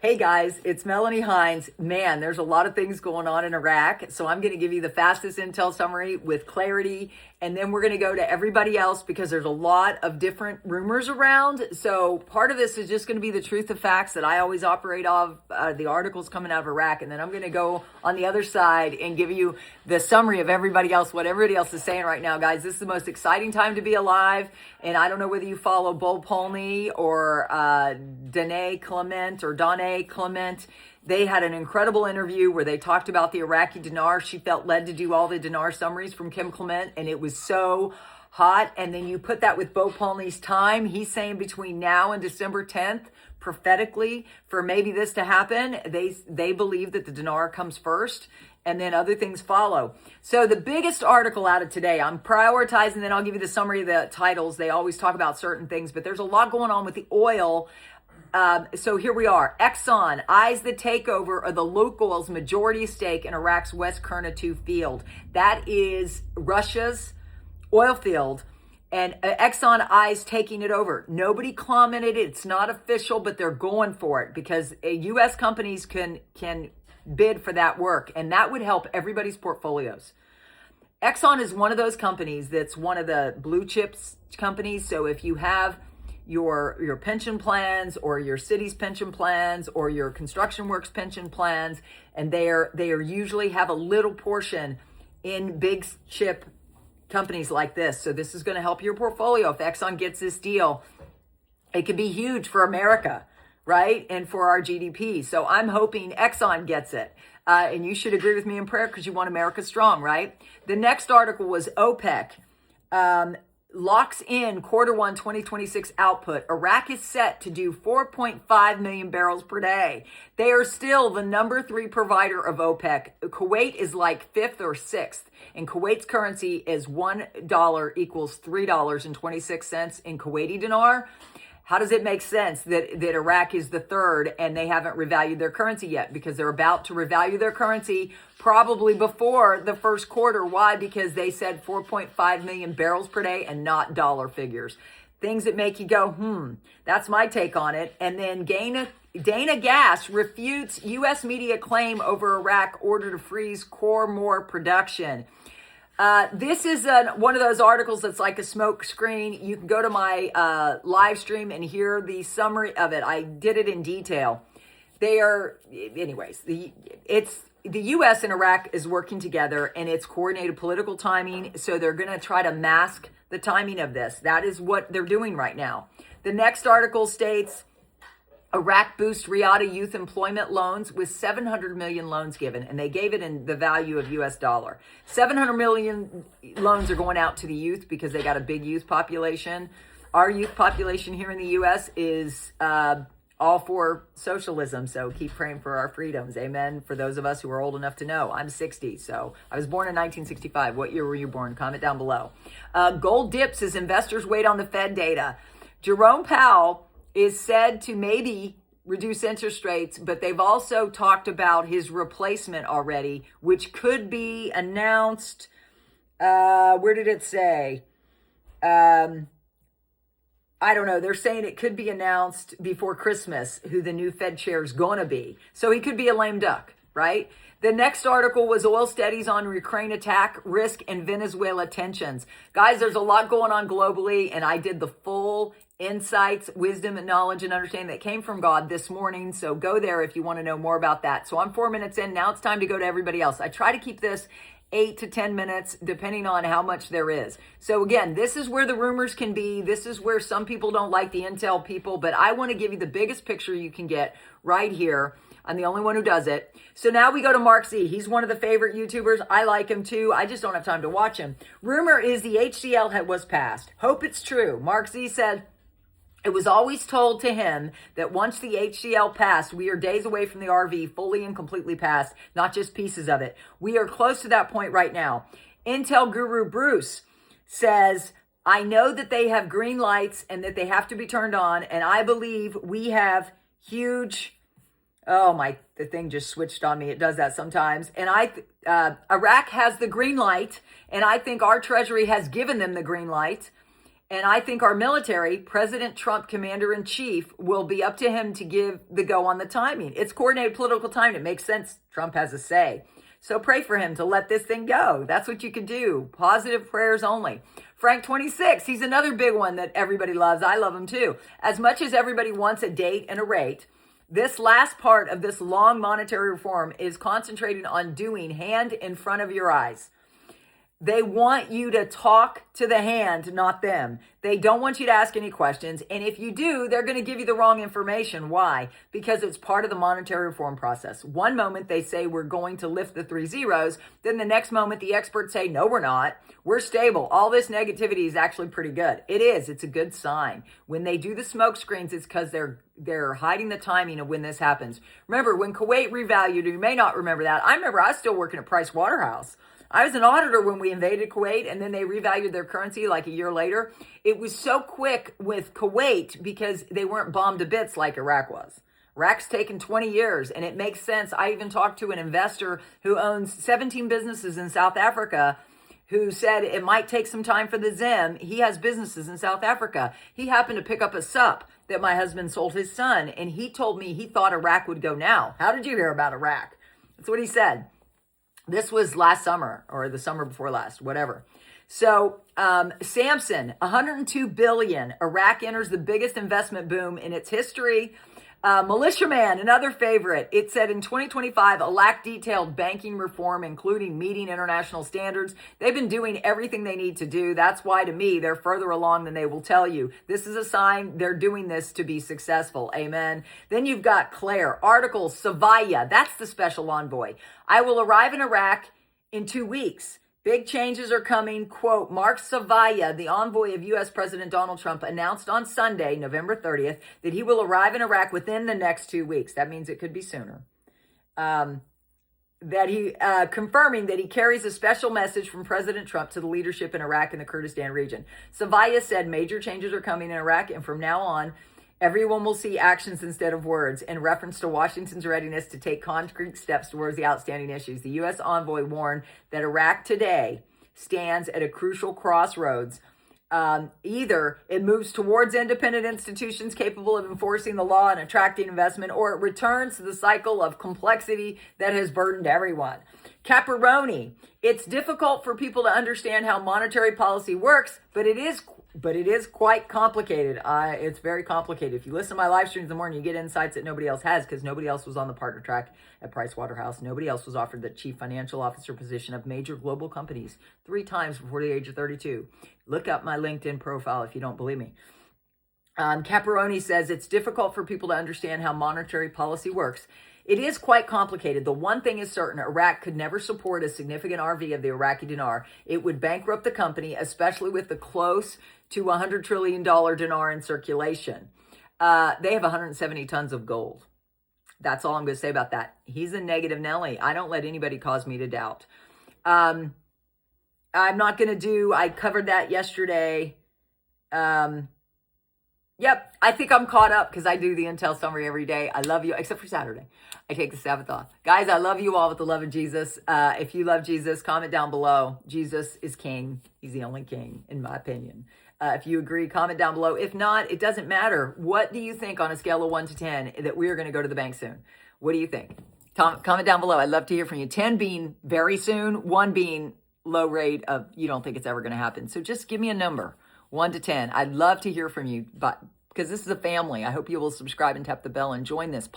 Hey guys, it's Melanie Hines. Man, there's a lot of things going on in Iraq. So I'm going to give you the fastest intel summary with clarity. And then we're going to go to everybody else because there's a lot of different rumors around. So part of this is just going to be the truth of facts that I always operate off, the articles coming out of Iraq. And then I'm going to go on the other side and give you the summary of everybody else, what everybody else is saying right now, guys. This is the most exciting time to be alive. And I don't know whether you follow Bull Polney or Danae Clement or Danae Clement. They had an incredible interview where they talked about the Iraqi dinar. She felt led to do all the dinar summaries from Kim Clement, and it was so hot. And then you put that with Bo Polney's time. He's saying between now and December 10th, prophetically, for maybe this to happen, they believe that the dinar comes first and then other things follow. So the biggest article out of today, I'm prioritizing, then I'll give you the summary of the titles. They always talk about certain things, but there's a lot going on with the oil. So here we are. Exxon eyes the takeover of the Lukoil's majority stake in Iraq's West Kurna 2 field. That is Russia's oil field, and Exxon eyes taking it over. Nobody commented. It's not official, but they're going for it because U.S. companies can bid for that work, and that would help everybody's portfolios. Exxon is one of those companies that's one of the blue chips companies. So if you have your pension plans or your city's pension plans or your construction works pension plans, and they are usually have a little portion in big chip companies like this. So this is going to help your portfolio. If Exxon gets this deal, it could be huge for America, right? And for our GDP. So I'm hoping Exxon gets it. And you should agree with me in prayer because you want America strong, right? The next article was OPEC. Locks in Q1 2026 output. Iraq is set to do 4.5 million barrels per day. They are still the number 3 provider of OPEC. Kuwait is like 5th or 6th. And Kuwait's currency is $1 equals $3.26 in Kuwaiti dinar. How does it make sense that Iraq is the 3rd and they haven't revalued their currency yet? Because they're about to revalue their currency probably before the first quarter. Why? Because they said 4.5 million barrels per day and not dollar figures. Things that make you go, that's my take on it. And then Dana Gas refutes U.S. media claim over Iraq order to freeze more production. This is one of those articles that's like a smoke screen. You can go to my live stream and hear the summary of it. I did it in detail. Anyways, the U.S. and Iraq is working together, and it's coordinated political timing. So they're going to try to mask the timing of this. That is what they're doing right now. The next article states, Iraq boosts Riyadh youth employment loans with 700 million loans given, and they gave it in the value of US dollar. 700 million loans are going out to the youth because they got a big youth population. Our youth population here in the US is all for socialism, so keep praying for our freedoms. Amen. For those of us who are old enough to know, I'm 60, so I was born in 1965. What year were you born? Comment down below. Gold dips as investors wait on the Fed data. Jerome Powell is said to maybe reduce interest rates, but they've also talked about his replacement already, which could be announced. Where did it say? I don't know. They're saying it could be announced before Christmas who the new Fed chair is going to be. So he could be a lame duck, right? The next article was oil steadies on Ukraine attack risk and Venezuela tensions. Guys, there's a lot going on globally, and I did the full insights, wisdom, and knowledge and understanding that came from God this morning. So go there if you want to know more about that. So I'm 4 minutes in. Now it's time to go to everybody else. I try to keep this 8 to 10 minutes, depending on how much there is. So again, this is where the rumors can be. This is where some people don't like the intel people, but I want to give you the biggest picture you can get right here. I'm the only one who does it. So now we go to Mark Z. He's one of the favorite YouTubers. I like him too. I just don't have time to watch him. Rumor is the HCL was passed. Hope it's true. Mark Z said, it was always told to him that once the HCL passed, we are days away from the RV fully and completely passed, not just pieces of it. We are close to that point right now. Intel guru Bruce says, I know that they have green lights and that they have to be turned on. And I believe we have huge, the thing just switched on me. It does that sometimes. And Iraq has the green light, and I think our treasury has given them the green light. And I think our military, President Trump, commander in chief, will be up to him to give the go on the timing. It's coordinated political timing. It makes sense. Trump has a say. So pray for him to let this thing go. That's what you can do. Positive prayers only. Frank 26, he's another big one that everybody loves. I love him too. As much as everybody wants a date and a rate, this last part of this long monetary reform is concentrating on doing hand in front of your eyes. They want you to talk to the hand, not them. They don't want you to ask any questions. And if you do, they're going to give you the wrong information. Why? Because it's part of the monetary reform process. One moment they say we're going to lift the 3 zeros. Then the next moment the experts say, no, we're not. We're stable. All this negativity is actually pretty good. It is. It's a good sign. When they do the smoke screens, it's because they're hiding the timing of when this happens. Remember, when Kuwait revalued, you may not remember that. I remember I was still working at Price Waterhouse. I was an auditor when we invaded Kuwait, and then they revalued their currency like a year later. It was so quick with Kuwait because they weren't bombed to bits like Iraq was. Iraq's taken 20 years, and it makes sense. I even talked to an investor who owns 17 businesses in South Africa who said it might take some time for the Zim. He has businesses in South Africa. He happened to pick up a sup that my husband sold his son, and he told me he thought Iraq would go now. How did you hear about Iraq? That's what he said. This was last summer or the summer before last, whatever. So Samson, 102 billion. Iraq enters the biggest investment boom in its history. Militiaman, another favorite. It said in 2025, Iraq detailed banking reform, including meeting international standards. They've been doing everything they need to do. That's why, to me, they're further along than they will tell you. This is a sign they're doing this to be successful. Amen. Then you've got Claire. Article, Savaya. That's the special envoy. I will arrive in Iraq in 2 weeks. Big changes are coming. Quote, Mark Savaya, the envoy of U.S. President Donald Trump, announced on Sunday, November 30th, that he will arrive in Iraq within the next 2 weeks. That means it could be sooner. Confirming that he carries a special message from President Trump to the leadership in Iraq and the Kurdistan region. Savaya said major changes are coming in Iraq, and from now on, everyone will see actions instead of words, in reference to Washington's readiness to take concrete steps towards the outstanding issues. The U.S. envoy warned that Iraq today stands at a crucial crossroads. Either it moves towards independent institutions capable of enforcing the law and attracting investment, or it returns to the cycle of complexity that has burdened everyone. Caparoni, it's difficult for people to understand how monetary policy works, but it is quite complicated. It's very complicated. If you listen to my live streams in the morning, you get insights that nobody else has, because nobody else was on the partner track at Price Waterhouse. Nobody else was offered the chief financial officer position of major global companies 3 times before the age of 32. Look up my LinkedIn profile if you don't believe me. Caparoni says it's difficult for people to understand how monetary policy works. It is quite complicated. The one thing is certain, Iraq could never support a significant RV of the Iraqi dinar. It would bankrupt the company, especially with the close to $100 trillion dinar in circulation. They have 170 tons of gold. That's all I'm going to say about that. He's a negative Nelly. I don't let anybody cause me to doubt. I'm not going to I covered that yesterday. Yep, I think I'm caught up because I do the Intel summary every day. I love you, except for Saturday. I take the Sabbath off. Guys, I love you all with the love of Jesus. If you love Jesus, comment down below. Jesus is king. He's the only king, in my opinion. If you agree, comment down below. If not, it doesn't matter. What do you think on a scale of 1 to 10 that we are going to go to the bank soon? What do you think? Comment down below. I'd love to hear from you. 10 being very soon, 1 being low rate of you don't think it's ever going to happen. So just give me a number. 1 to 10. I'd love to hear from you, but because this is a family, I hope you will subscribe and tap the bell and join this.